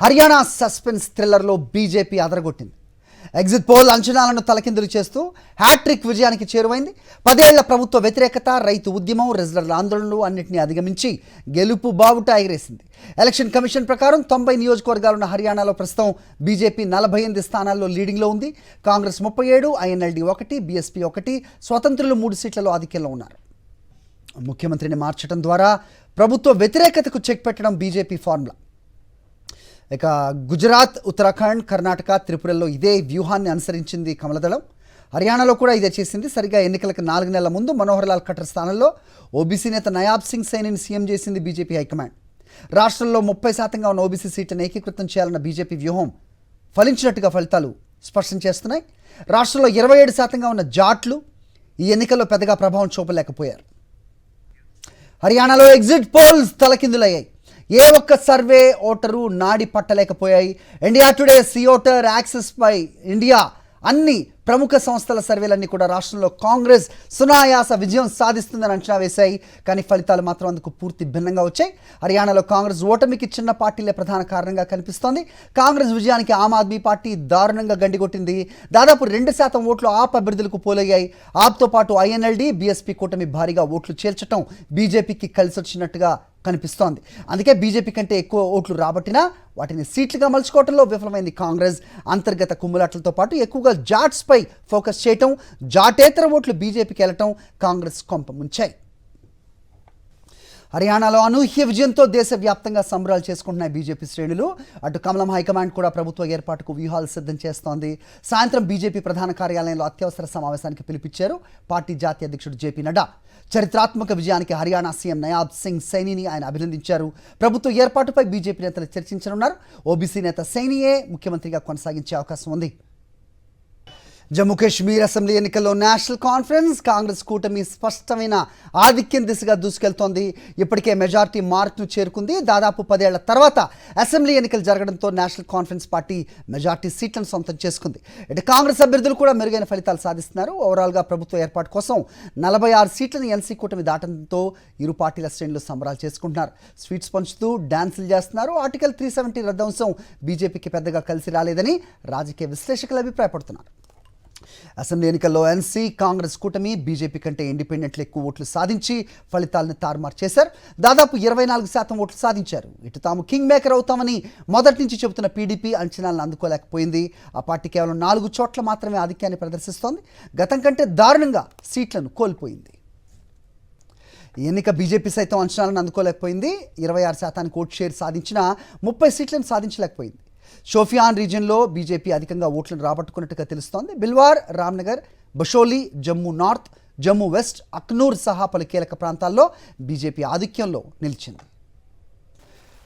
Haryana suspense థ్రిల్లర్లో BJP అదరగొట్టింది. Exit poll అంచనాలను తలకిందులు చేస్తూ హ్యాట్రిక్ విజయానికి చేరువైంది. 10 ఏళ్ల ప్రభుత్వ వ్యతిరేకత, రైతు ఉద్యమం, రెజ్లర్ల ఆందోళనలు అన్నింటినీ అధిగమించి గెలుపు బావుట ఎగిరేసింది. ఎలక్షన్ కమిషన్ ప్రకారం 90 నియోజకవర్గాలున్న హర్యానాలో ప్రస్తుతం బీజేపీ 48 స్థానాల్లో లీడింగ్లో ఉంది. కాంగ్రెస్ 37, ఐఎన్ఎల్డీ 1, బీఎస్పీ 1, స్వతంత్రులు 3 సీట్లలో ఆధిక్యంలో ఉన్నారు. ముఖ్యమంత్రిని మార్చడం ద్వారా ప్రభుత్వ వ్యతిరేకతకు చెక్ పెట్టడం బీజేపీ ఫార్ములా. ఇక గుజరాత్, ఉత్తరాఖండ్, కర్ణాటక, త్రిపురలో ఇదే వ్యూహాన్ని అనుసరించింది కమలదళం. హర్యానాలో కూడా ఇదే చేసింది. సరిగా ఎన్నికలకు 4 నెలల ముందు మనోహర్ లాల్ ఖట్టర్ స్థానంలో ఓబీసీ నేత నయాబ్ సింగ్ సైనిని సీఎం చేసింది బీజేపీ హైకమాండ్. రాష్ట్రంలో 30% ఉన్న ఓబీసీ సీట్లను ఏకీకృతం చేయాలన్న బీజేపీ వ్యూహం ఫలించినట్టుగా ఫలితాలు స్పష్టం చేస్తున్నాయి. రాష్ట్రంలో 27% ఉన్న జాట్లు ఈ ఎన్నికల్లో పెద్దగా ప్రభావం చూపలేకపోయారు. హర్యానాలో ఎగ్జిట్ పోల్స్ తలకిందులయ్యాయి. ఏ ఒక్క సర్వే ఓటరు నాడి పట్టలేకపోయాయి. India Today, C voter, Axis My India అన్ని ప్రముఖ సంస్థల సర్వేలన్నీ కూడా రాష్ట్రంలో కాంగ్రెస్ సునాయాస విజయం సాధిస్తుందని అంచనా వేశాయి. కానీ ఫలితాలు మాత్రం అందుకు పూర్తి భిన్నంగా వచ్చాయి. హర్యానాలో కాంగ్రెస్ ఓటమికి చిన్న పార్టీలే ప్రధాన కారణంగా కనిపిస్తోంది. కాంగ్రెస్ విజయానికి ఆమ్ ఆద్మీ పార్టీ దారుణంగా గండికొట్టింది. దాదాపు 2% ఓట్లు ఆప్ అభ్యర్థులకు పోలయ్యాయి. ఆప్తో పాటు ఐఎన్ఎల్డీ, బీఎస్పీ కూటమి భారీగా ఓట్లు చేర్చడం బీజేపీకి కలిసొచ్చినట్టుగా కనిపిస్తోంది. అందుకే బీజేపీ కంటే ఎక్కువ ఓట్లు రాబట్టినా వాటిని సీట్లుగా మలుచుకోవడంలో విఫలమైంది కాంగ్రెస్. అంతర్గత కుమ్ములాట్లతో పాటు ఎక్కువగా జాట్స్పై ఫోకస్ చేయటం, జాటేతర ఓట్లు బీజేపీకి వెళ్ళటం కాంగ్రెస్ కొంప ముంచాయి. హర్యానాలో అనూహ్య విజయంతో దేశవ్యాప్తంగా సంబరాలు చేసుకుంటున్నాయి బీజేపీ శ్రేణులు. అటు కమలం హైకమాండ్ కూడా ప్రభుత్వ ఏర్పాటుకు వ్యూహాలు సిద్ధం చేస్తోంది. సాయంత్రం బీజేపీ ప్రధాన కార్యాలయంలో అత్యవసర సమావేశానికి పిలిపించారు పార్టీ జాతీయ అధ్యక్షుడు జేపీ నడ్డా. చరిత్రాత్మక విజయానికి హర్యానా సీఎం నయాబ్ సింగ్ సైనిని ఆయన అభినందించారు. ప్రభుత్వ ఏర్పాటుపై బీజేపీ నేతలు చర్చించనున్నారు. ఓబీసీ నేత సైనియే ముఖ్యమంత్రిగా కొనసాగించే అవకాశం ఉంది. జమ్మూ కాశ్మీర్ అసెంబ్లీ ఎన్నికల్లో నేషనల్ కాన్ఫరెన్స్ కాంగ్రెస్ కూటమి స్పష్టమైన ఆధిక్యం దిశగా దూసుకెళ్తోంది. ఇప్పటికే మెజార్టీ మార్క్ను చేరుకుంది. దాదాపు 10 ఏళ్ల తర్వాత అసెంబ్లీ ఎన్నికలు జరగడంతో నేషనల్ కాన్ఫరెన్స్ పార్టీ మెజార్టీ సీట్లను సొంతం చేసుకుంది. ఇటు కాంగ్రెస్ అభ్యర్థులు కూడా మెరుగైన ఫలితాలు సాధిస్తున్నారు. ఓవరాల్గా ప్రభుత్వ ఏర్పాటు కోసం 46 సీట్లను ఎన్సీ కూటమి దాటడంతో ఇరు పార్టీల శ్రేణులు సంబరాలు చేసుకుంటున్నారు. స్వీట్స్ పంచుతూ డాన్సులు చేస్తున్నారు. ఆర్టికల్ 370 రద్దంశం బీజేపీకి పెద్దగా కలిసి రాలేదని రాజకీయ విశ్లేషకులు అభిప్రాయపడుతున్నారు. అసెంబ్లీ ఎన్నికల్లో ఎన్సీ కాంగ్రెస్ కూటమి బీజేపీ కంటే ఇండిపెండెంట్లు ఎక్కువ ఓట్లు సాధించి ఫలితాలను తారుమారు చేశారు. దాదాపు 24% ఓట్లు సాధించారు. ఇటు తాము కింగ్ మేకర్ అవుతామని మొదటి నుంచి చెబుతున్న పీడీపీ అంచనాలను అందుకోలేకపోయింది. ఆ పార్టీ కేవలం 4 చోట్ల మాత్రమే ఆధిక్యాన్ని ప్రదర్శిస్తోంది. గతం కంటే దారుణంగా సీట్లను కోల్పోయింది. ఈ ఎన్నిక బీజేపీ సైతం అంచనాలను అందుకోలేకపోయింది. 26% ఓట్ షేర్ సాధించిన 30 సీట్లను సాధించలేకపోయింది. షోఫియాన్ రీజియన్లో బీజేపీ అధికంగా ఓట్లను రాబట్టుకున్నట్టుగా తెలుస్తోంది. బిల్వార్, రామ్నగర్, బషోలి, జమ్మూ నార్త్, జమ్మూ వెస్ట్, అఖ్నూర్ సహా పలు కీలక ప్రాంతాల్లో బీజేపీ ఆధిక్యంలో నిలిచింది.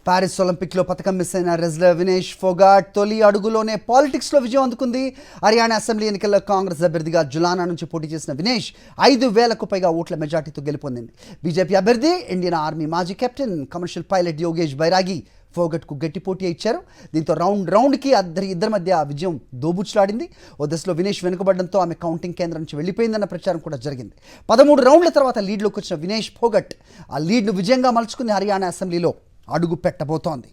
ప్యారిస్ ఒలింపిక్లో పథకం మిస్ అయిన రెజ్లర్ వినేష్ ఫోగాట్ తొలి అడుగులోనే పాలిటిక్స్లో విజయం అందుకుంది. హర్యానా అసెంబ్లీ ఎన్నికల్లో కాంగ్రెస్ అభ్యర్థిగా జులానా నుంచి పోటీ చేసిన వినేష్ 5,000కు పైగా ఓట్ల మెజార్టీతో గెలుపొందింది. బీజేపీ అభ్యర్థి ఇండియన్ ఆర్మీ మాజీ కెప్టెన్, కమర్షియల్ పైలట్ యోగేష్ బైరాగి ఫోగట్కు గట్టి పోటీ ఇచ్చారు. దీంతో రౌండ్కి ఇద్దరి మధ్య విజయం దోబుచ్చులాడింది. ఓ దశలో వినేష్ వెనుకబడడంతో ఆమె కౌంటింగ్ కేంద్రం నుంచి వెళ్ళిపోయిందన్న ప్రచారం కూడా జరిగింది. 13 రౌండ్ల తర్వాత లీడ్లోకి వచ్చిన వినేష్ ఫోగట్ ఆ లీడ్ను విజయంగా మలుచుకుని హర్యానా అసెంబ్లీలో అడుగు పెట్టబోతోంది.